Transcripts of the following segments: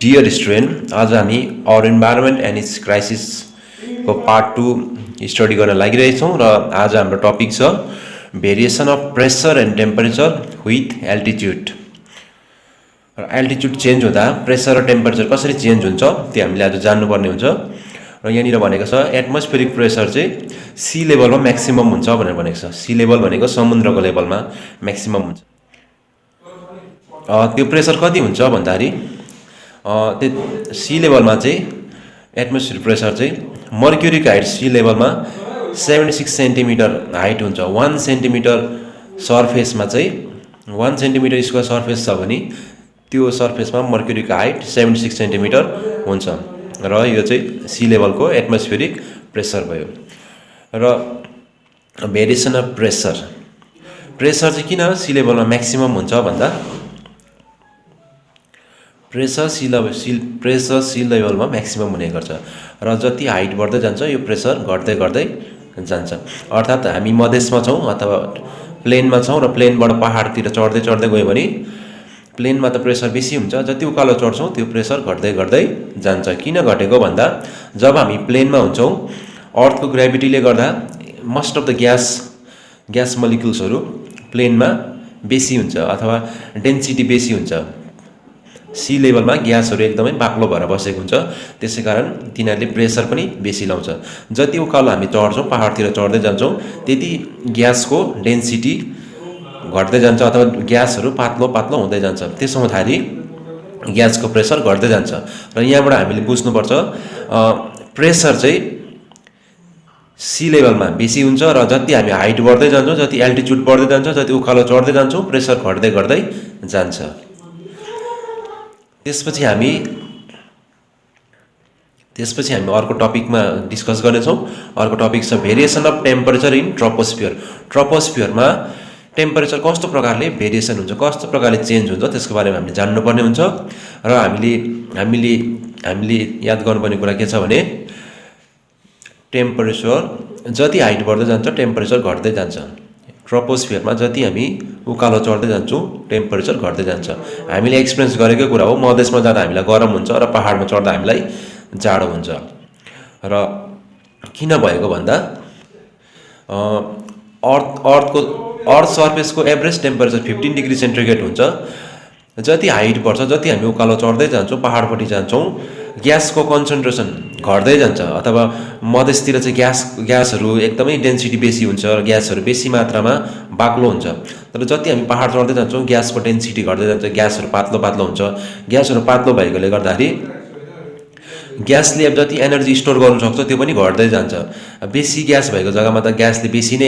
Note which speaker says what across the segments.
Speaker 1: Dear student, आज हामी our environment and its crisis को पार्ट 2 स्टडी गर्न लागिरहेछौँ र आज हाम्रो टपिक छ variation of pressure and temperature with altitude. र एल्टिट्युड चेन्ज हुँदा प्रेसर र टेम्परेचर कसरी चेन्ज हुन्छ त्यो हामीले आज जान्नुपर्ने हुन्छ। र यहाँनिर भनेको छ एटमोस्फेरिक प्रेसर चाहिँ सी लेभलमा म्याक्सिमम हुन्छ भनेर भनेको छ। सी लेभल भनेको समुद्रको लेभलमा म्याक्सिमम हुन्छ। त्यो प्रेसर कति हुन्छ भन्दाखेरि त्यो सी लेभलमा चाहिँ एटमोस्फियर प्रेसर चाहिँ मर्क्युरिक हाइट सी लेभलमा 76 सेन्टिमिटर हाइट हुन्छ। 1 सेन्टिमिटर सर्फेसमा चाहिँ 1 सेन्टिमिटर स्क्वायर सर्फेस छ भने त्यो सर्फेसमा मर्क्युरिक हाइट 76 सेन्टिमिटर हुन्छ। र यो चाहिँ सी लेभलको एटमोस्फेरिक प्रेसर भयो। र भेरिएसन अफ प्रेसर चाहिँ किन सी लेभलमा म्याक्सिमम हुन्छ भन्दा प्रेसर सी लेभलमा म्याक्सिमम हुने गर्छ र जति हाइट बढ्दै जान्छ यो प्रेसर घट्दै घट्दै जान्छ। अर्थात् हामी मधेसमा छौँ अथवा प्लेनमा छौँ र प्लेनबाट पहाडतिर चढ्दै चढ्दै गयो भने प्लेनमा त प्रेसर बेसी हुन्छ, जति उकालो चढ्छौँ त्यो प्रेसर घट्दै घट्दै जान्छ। किन घटेको भन्दा जब हामी प्लेनमा हुन्छौँ अर्थको ग्रेभिटीले गर्दा मोस्ट अफ द ग्यास मोलिक्युल्सहरू प्लेनमा बेसी हुन्छ अथवा डेन्सिटी बेसी हुन्छ। सी लेभलमा ग्यासहरू एकदमै बाक्लो भएर बसेको हुन्छ, त्यसै कारण तिनीहरूले प्रेसर पनि बेसी लाउँछ। जति उकालो हामी चढ्छौँ पहाडतिर चढ्दै जान्छौँ त्यति ग्यासको डेन्सिटी घट्दै जान्छ अथवा ग्यासहरू पातलो पातलो हुँदै जान्छ। त्यसो हुँदाखेरि ग्यासको प्रेसर घट्दै जान्छ। र यहाँबाट हामीले बुझ्नुपर्छ प्रेसर चाहिँ सी लेभलमा बेसी हुन्छ र जति हामी हाइट बढ्दै जान्छौँ, जति एल्टिट्युड बढ्दै जान्छ, जति उकालो चढ्दै जान्छौँ प्रेसर घट्दै घट्दै जान्छ। त्यसपछि हामी अर्को टपिकमा डिस्कस गर्नेछौँ। अर्को टपिक छ variation of temperature in troposphere. ट्रोपोस्फियरमा टेम्परेचर कस्तो प्रकारले भेरिएसन हुन्छ, कस्तो प्रकारले चेन्ज हुन्छ त्यसको बारेमा हामीले जान्नुपर्ने हुन्छ। र हामीले याद गर्नुपर्ने कुरा के छ भने टेम्परेचर जति हाइट बढ्दै जान्छ टेम्परेचर घट्दै जान्छ। ट्रोपोस्फियरमा जति हामी उकालो चढ्दै जान्छौँ टेम्परेचर घट्दै जान्छ। हामीले एक्सपिरियन्स गरेकै कुरा हो, मधेसमा जाँदा हामीलाई गरम हुन्छ र पहाडमा चढ्दा हामीलाई जाडो हुन्छ। र किन भएको भन्दा अर्थ सर्फेसको एभरेज टेम्परेचर 15 डिग्री सेन्टिग्रेड हुन्छ। जति हाइट बढ्छ, जति हामी उकालो चढ्दै जान्छौँ पहाडपट्टि जान्छौँ ग्यासको कन्सन्ट्रेसन घट्दै जान्छ। अथवा मधेसतिर चाहिँ ग्यासहरू एकदमै डेन्सिटी बेसी हुन्छ र ग्यासहरू बेसी मात्रामा बाक्लो हुन्छ। तर जति हामी पहाड चढ्दै जान्छौँ ग्यासको डेन्सिटी घट्दै जान्छ, ग्यासहरू पातलो पातलो हुन्छ। ग्यासहरू पातलो भएकोले गर्दाखेरि ग्यासले अब जति एनर्जी स्टोर गर्नु सक्छ त्यो पनि घट्दै जान्छ। बेसी ग्यास भएको जग्गामा त ग्यासले बेसी नै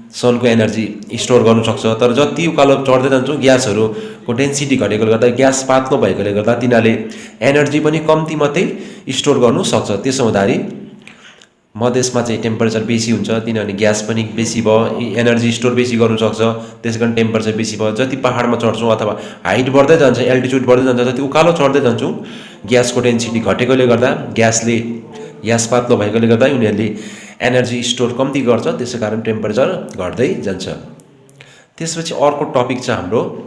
Speaker 1: सनको एनर्जी स्टोर गर्नु सक्छ। तर जति उकालो चढ्दै जान्छौँ ग्यासहरूको डेन्सिटी घटेकोले गर्दा ग्यास पातलो भएकोले गर्दा तिनीहरूले एनर्जी पनि कम्ती मात्रै स्टोर गर्नु सक्छ। त्यसो हुँदाखेरि मधेसमा चाहिँ टेम्परेचर बेसी हुन्छ, किनभने ग्यास पनि बेसी भयो, एनर्जी स्टोर बेसी गर्नु सक्छ, त्यस कारण टेम्परेचर बेसी भयो। जति पहाडमा चढ्छौँ अथवा हाइट बढ्दै जान्छ, एल्टिट्युड बढ्दै जान्छ, जति उकालो चढ्दै जान्छौँ ग्यासको डेन्सिटी घटेकोले गर्दा ग्यास पातलो भएकोले गर्दा उनीहरूले एनर्जी स्टोर कम्ती गर्छ, त्यसै कारण टेम्परेचर घट्दै जान्छ। त्यसपछि अर्को टपिक छ हाम्रो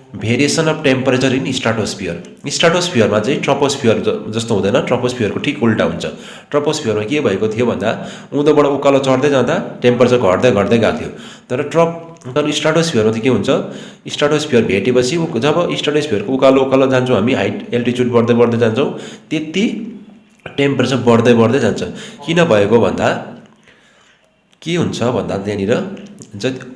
Speaker 1: variation of temperature in stratosphere. स्ट्राटोस्फियरमा चाहिँ ट्रोपोस्फियर जस्तो हुँदैन, ट्रोपोस्फियरको ठिक उल्टा हुन्छ। ट्रोपोस्फियरमा के भएको थियो भन्दा उँधोबाट उकालो चढ्दै जाँदा टेम्परेचर घट्दै घट्दै गएको थियो। तर स्ट्राटोस्फियरमा चाहिँ के हुन्छ, स्ट्राटोस्फियर भेटेपछि जब स्ट्राटोस्फियरको उकालो जान्छौँ हामी, हाइट एल्टिट्युड बढ्दै बढ्दै जान्छौँ त्यति टेम्परेचर बढ्दै बढ्दै जान्छ। किन भएको भन्दा के हुन्छ भन्दा त्यहाँनिर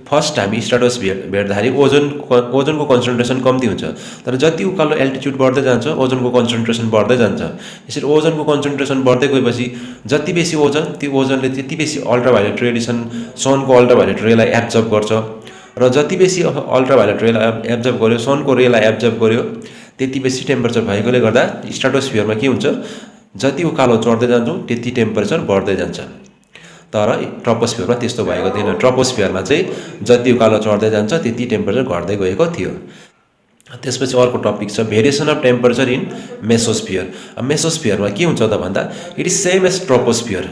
Speaker 1: फर्स्ट हामी स्ट्राटोस्फियर भेट्दाखेरि ओजनको कन्सन्ट्रेसन कम्ती हुन्छ। तर जति उकालो एल्टिट्युड बढ्दै जान्छ ओजनको कन्सन्ट्रेसन बढ्दै जान्छ। यसरी ओजनको कन्सन्ट्रेसन बढ्दै गएपछि जति बेसी ओजन त्यो ओजनले त्यति बेसी अल्ट्राभायोलेट रेडिएसन सनको अल्ट्राभायोलेट रेलाई एब्जर्ब गर्छ। र जति बेसी अल्ट्राभायोलेट रेलाई एब्जर्ब गर्यो, सनको रेलाई एब्जर्ब गर्यो, त्यति बेसी टेम्परेचर भएकोले गर्दा स्ट्राटोस्फियरमा के हुन्छ, जति उकालो चढ्दै जान्छौँ त्यति टेम्परेचर बढ्दै जान्छ। तर ट्रोपोस्फियरमा त्यस्तो भएको थिएन। ट्रोपोस्फियरमा चाहिँ जति उकालो चढ्दै जान्छ त्यति टेम्परेचर घट्दै गएको थियो। त्यसपछि अर्को टपिक छ variation of temperature in mesosphere. मेसोस्फियरमा के हुन्छ त भन्दा it is same as troposphere.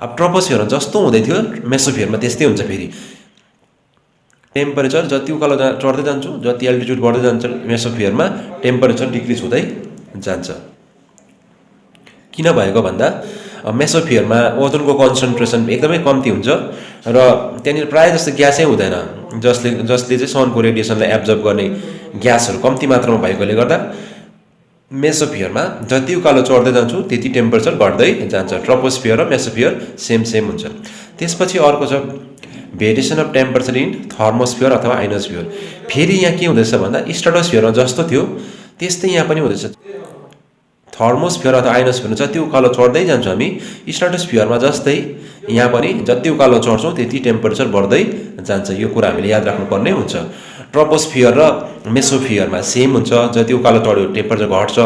Speaker 1: अब ट्रोपोस्फियरमा जस्तो हुँदै थियो मेसोस्फियरमा त्यस्तै हुन्छ। फेरि टेम्परेचर जति उकालो चढ्दै जान्छौँ, जति एल्टिट्युड बढ्दै जान्छ मेसोस्फियरमा टेम्परेचर डिक्रिज हुँदै जान्छ। किन भएको भन्दा मेसोफियरमा ओजोनको कन्सन्ट्रेसन एकदमै कम्ती हुन्छ र त्यहाँनिर प्रायः जस्तो ग्यासै हुँदैन, जसले चाहिँ सनको रेडिएसनलाई एब्जर्ब गर्ने ग्यासहरू कम्ती मात्रामा भएकोले गर्दा मेसोफियरमा जति उकालो चढ्दै जान्छौँ त्यति टेम्परेचर घट्दै जान्छ। ट्रोपोस्फियर र मेसोफियर सेम हुन्छ। त्यसपछि अर्को छ variation of temperature in thermosphere अथवा आइनोस्फियर। फेरि यहाँ के हुँदैछ भन्दा स्ट्राटोस्फियरमा जस्तो थियो त्यस्तै यहाँ पनि हुँदैछ। थर्मोस्फियर अथवा आइनोस्फियरमा जति उकालो चढ्दै जान्छौँ हामी, स्ट्राटोस्फियरमा जस्तै यहाँ पनि जति उकालो चढ्छौँ त्यति टेम्परेचर बढ्दै जान्छ। यो कुरा हामीले याद राख्नुपर्ने हुन्छ। ट्रोपोस्फियर र मेसोफियरमा सेम हुन्छ, जति उकालो चढ्यो टेम्परेचर घट्छ।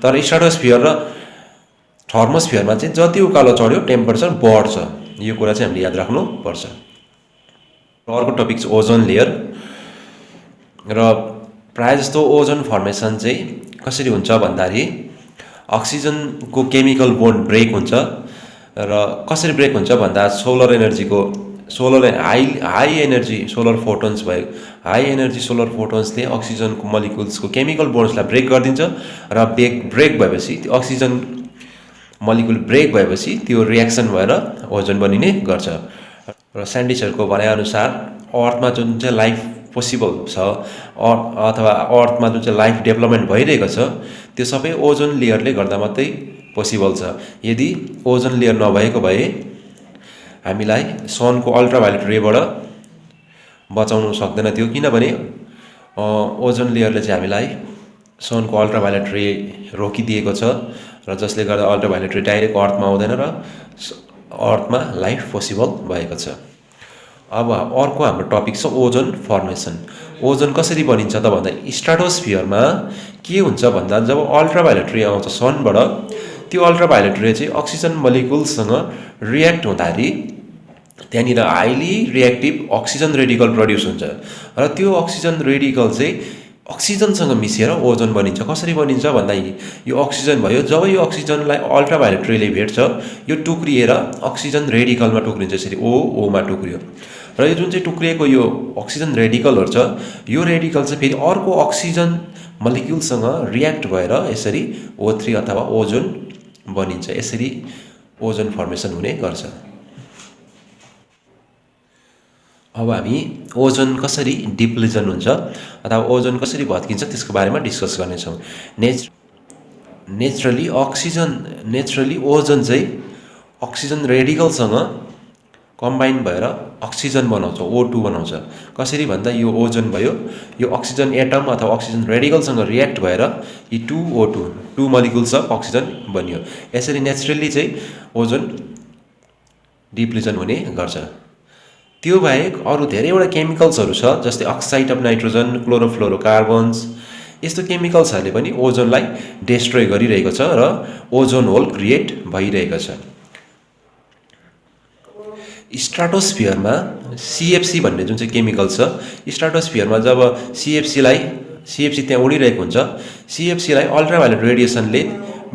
Speaker 1: तर स्ट्राटोस्फियर र थर्मोस्फियरमा चाहिँ जति उकालो चढ्यो टेम्परेचर बढ्छ। यो कुरा चाहिँ हामीले याद राख्नुपर्छ। अर्को टपिक चाहिँ ओजोन लेयर। र प्रायः जस्तो ओजोन फर्मेसन चाहिँ कसरी हुन्छ भन्दाखेरि अक्सिजनको केमिकल बोन्ड ब्रेक हुन्छ। र कसरी ब्रेक हुन्छ भन्दा हाई एनर्जी सोलर फोटोन्स भयो, हाई एनर्जी सोलर फोटोन्सले अक्सिजनको मलिकुल्सको केमिकल बोन्ड्सलाई ब्रेक गरिदिन्छ र ब्रेक भएपछि त्यो अक्सिजन मलिकुल ब्रेक भएपछि त्यो रियाक्सन भएर ओजोन बनिने गर्छ। र साइन्टिस्टहरूको भनाइअनुसार अर्थमा जुन चाहिँ लाइफ पोसिबल छ अथवा अर्थमा जुन चाहिँ लाइफ डेभलपमेन्ट भइरहेको छ त्यो सबै ओजोन लेयरले गर्दा मात्रै पोसिबल छ। यदि ओजोन लेयर नभएको भए हामीलाई सनको अल्ट्राभायोलेट रेबाट बचाउनु सक्दैन थियो, किनभने ओजोन लेयरले चाहिँ हामीलाई सनको अल्ट्राभायोलेट रे रोकिदिएको छ र जसले गर्दा अल्ट्राभायोलेट रे डाइरेक्ट अर्थमा आउँदैन र अर्थमा लाइफ पोसिबल भएको छ। अब अर्को हाम्रो टपिक छ ओजोन फर्मेसन। ओजोन कसरी बनिन्छ त भन्दा स्ट्राटोस्फियरमा के हुन्छ भन्दा जब अल्ट्राभायोलेट रे आउँछ सनबाट, त्यो अल्ट्राभायोलेट रे चाहिँ अक्सिजन मलिकुल्ससँग रियाक्ट हुँदाखेरि त्यहाँनिर highly reactive oxygen radical produce हुन्छ र त्यो अक्सिजन रेडिकल चाहिँ अक्सिजनसँग मिसिएर ओजोन बनिन्छ। कसरी बनिन्छ भन्दा यो अक्सिजन भयो, जब यो अक्सिजनलाई अल्ट्राभायोलेट रेले भेट्छ यो टुक्रिएर अक्सिजन रेडिकलमा टुक्रिन्छ। यसरी ओमा टुक्रियो र यो जुन चाहिँ टुक्रिएको यो अक्सिजन रेडिकलहरू छ यो रेडिकल चाहिँ फेरि अर्को अक्सिजन मलिक्युलसँग रियाक्ट भएर यसरी O3 अथवा ओजोन बनिन्छ। यसरी ओजोन फर्मेसन हुने गर्छ। अब हामी ओजोन कसरी डिप्लिजन हुन्छ अथवा ओजोन कसरी भत्किन्छ त्यसको बारेमा डिस्कस गर्नेछौँ। नेचुरली ओजोन चाहिँ अक्सिजन रेडिकलसँग कम्बाइन भएर अक्सिजन बनाउँछ, O2 बनाउँछ। कसरी भन्दा यो ओजोन भयो, यो अक्सिजन एटम अथवा अक्सिजन रेडिकलसँग रियाक्ट भएर यी 2O2 2 मलिकुल्स अफ अक्सिजन बनियो। यसरी नेचुरली चाहिँ ओजोन डिप्लिजन हुने गर्छ। त्यो बाहेक अरू धेरैवटा केमिकल्सहरू छ जस्तै अक्साइड अफ नाइट्रोजन, क्लोरोफ्लोरोकार्बन्स, यस्तो केमिकल्सहरूले पनि ओजोनलाई डेस्ट्रोय गरिरहेको छ र ओजोन होल क्रिएट भइरहेको छ। स्ट्राटोस्फियरमा CFC भन्ने जुन चाहिँ केमिकल छ, स्ट्राटोस्फियरमा जब CFC त्यहाँ उडिरहेको हुन्छ, CFC-लाई अल्ट्राभायोलेट रेडिएसनले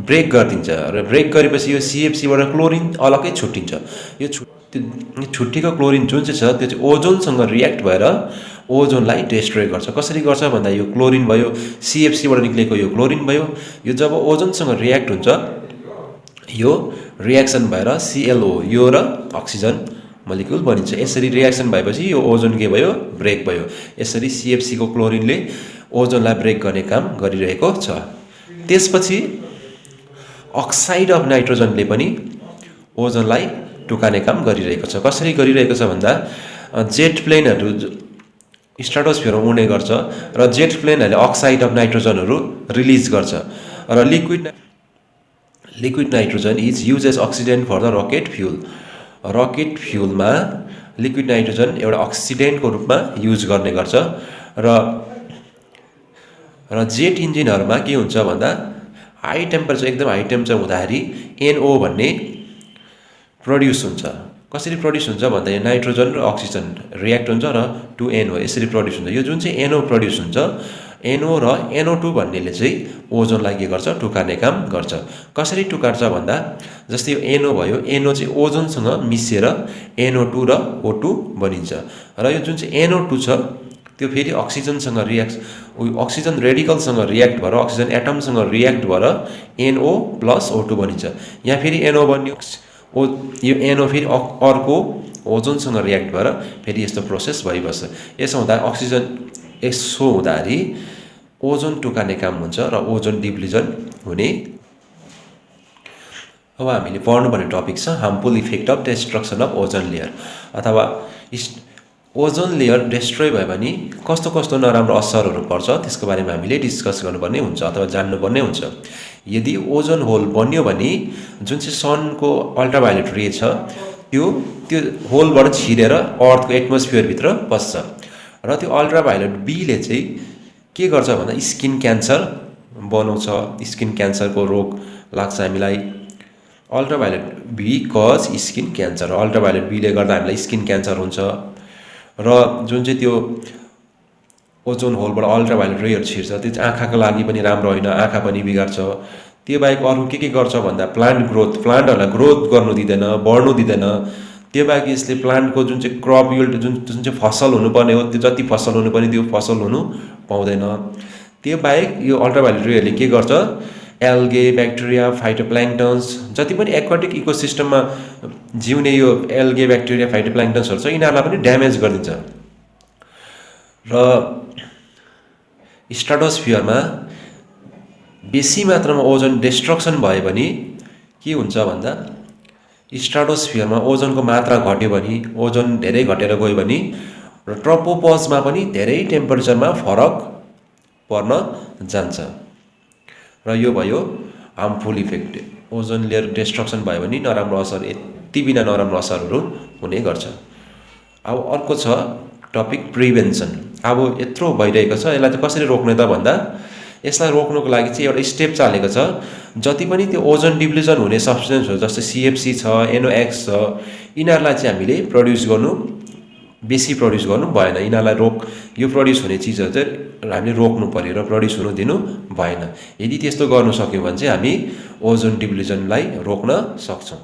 Speaker 1: ब्रेक गरिदिन्छ र ब्रेक गरेपछि यो CFC-बाट क्लोरिन अलग्गै छुट्टिन्छ। यो छुट्टीको क्लोरिन जुन चाहिँ छ त्यो चाहिँ ओजोनसँग रियाक्ट भएर ओजोनलाई डेस्ट्रोय गर्छ। कसरी गर्छ भन्दा यो क्लोरिन भयो, CFC-बाट निक्लेको यो क्लोरिन भयो, यो जब ओजोनसँग रियाक्ट हुन्छ यो रियाक्सन भएर ClO यो र अक्सिजन मलिक्युल बनिन्छ। यसरी रियाक्सन भएपछि यो ओजोन के भयो, ब्रेक भयो। यसरी CFC को क्लोरिनले ओजोनलाई ब्रेक गर्ने काम गरिरहेको छ। त्यसपछि अक्साइड अफ नाइट्रोजनले पनि ओजोनलाई टुकाने काम गरिरहेको छ। कसरी गरिरहेको छ भन्दा जेट प्लेनहरू स्ट्राटोस्फियरमा उड्ने गर्छ र जेट प्लेनहरूले अक्साइड अफ नाइट्रोजनहरू रिलिज गर्छ र liquid nitrogen is use as oxidant for the rocket fuel. Rocket फ्युलमा लिक्विड नाइट्रोजन एउटा अक्सिडेन्टको रूपमा युज गर्ने गर्छ र जेट इन्जिनहरूमा के हुन्छ भन्दा एकदम हाई टेम्परेचर हुँदाखेरि NO भन्ने प्रड्युस हुन्छ। कसरी प्रड्युस हुन्छ भन्दा यो नाइट्रोजन र अक्सिजन रियाक्ट हुन्छ र 2NO यसरी प्रड्युस हुन्छ। यो जुन चाहिँ NO प्रड्युस हुन्छ, NO र NO2 भन्नेले चाहिँ ओजोनलाई के गर्छ, टुकार्ने काम गर्छ। कसरी टुकार्छ भन्दा जस्तै यो NO भयो, NO चाहिँ ओजोनसँग मिसिएर NO2 र O2 बनिन्छ र यो जुन चाहिँ NO2 छ त्यो फेरि अक्सिजनसँग अक्सिजन रेडिकलसँग रियाक्ट भएर अक्सिजन एटमसँग रियाक्ट भएर NO+O2 बनिन्छ। यहाँ फेरि NO बन्यो, यो NO फेरि अर्को ओजोनसँग रियाक्ट भएर फेरि यस्तो प्रोसेस भइबस्छ। यसो हुँदाखेरि ओजोन टुकाने काम हुन्छ र ओजोन डिप्लिजन हुने। अब हामीले पढ्नुपर्ने टपिक छ harmful effect of destruction of ozone layer, अथवा ओजोन लेयर डिस्ट्रोय भयो भने कस्तो कस्तो नराम्रो असरहरू पर्छ त्यसको बारेमा हामीले डिस्कस गर्नुपर्ने हुन्छ अथवा जान्नुपर्ने हुन्छ। यदि ओजोन होल बन्यो भने जुन चाहिँ सनको अल्ट्राभायोलेट रे छ त्यो होलबाट छिरेर अर्थको एटमोस्फियरभित्र पस्छ र त्यो अल्ट्राभायोलेट बीले चाहिँ के गर्छ भन्दा स्किन क्यान्सर बनाउँछ। स्किन क्यान्सरको रोग लाग्छ हामीलाई। अल्ट्राभायोलेट बी कज स्किन क्यान्सर, अल्ट्राभायोलेट बीले गर्दा हामीलाई स्किन क्यान्सर हुन्छ। र जुन चाहिँ त्यो ओजोन होलबाट अल्ट्राभायोलेट रेहरू छिर्छ त्यो चाहिँ आँखाको लागि पनि राम्रो होइन, आँखा पनि बिगार्छ। त्यो बाहेक अरू के गर्छ भन्दा प्लान्टहरूलाई ग्रोथ गर्नु दिँदैन, बढ्नु दिँदैन। त्यो बाहेक यसले प्लान्टको जुन चाहिँ क्रप यिल्ड जुन चाहिँ फसल हुनुपर्ने हो त्यो जति फसल हुनुपर्ने त्यो फसल हुनु पाउँदैन। त्यो बाहेक यो अल्ट्राभायोलेट रेहरूले के गर्छ, एल्गे, ब्याक्टेरिया, फाइटोप्ल्याङ्क्टन्स जति पनि एक्वाटिक इकोसिस्टममा जिउने यो एल्गे, ब्याक्टेरिया, फाइटोप्ल्याङ्क्टन्सहरू छ यिनीहरूलाई पनि ड्यामेज गरिदिन्छ। र स्ट्राटोस्फियरमा बेसी मात्रामा ओजोन डिस्ट्रक्सन भयो भने के हुन्छ भन्दा स्ट्राटोस्फियरमा ओजोनको मात्रा घट्यो भने, ओजोन धेरै घटेर गयो भने र ट्रोपोपजमा पनि धेरै टेम्परेचरमा फरक पर्न जान्छ। र यो भयो harmful effect. Ozone layer destruction भयो भने नराम्रो असर, यति बिना नराम्रो असरहरू हुने गर्छ। अब अर्को छ टपिक प्रिभेन्सन। अब यत्रो भइरहेको छ यसलाई चाहिँ कसरी रोक्ने त भन्दा यसलाई रोक्नुको लागि चाहिँ एउटा स्टेप चालेको छ। जति पनि त्यो ओजोन डिप्लिजन हुने सब्सटेन्सहरू जस्तै CFC छ, NOx छ, यिनीहरूलाई चाहिँ हामीले बेसी प्रड्युस गर्नु भएन। यिनीहरूलाई यो प्रड्युस हुने चिजहरू चाहिँ हामीले रोक्नु पर्यो र प्रड्युस हुनु दिनु भएन। यदि त्यस्तो गर्नु सक्यौँ भने चाहिँ हामी ओजोन डिप्लिजनलाई रोक्न सक्छौँ।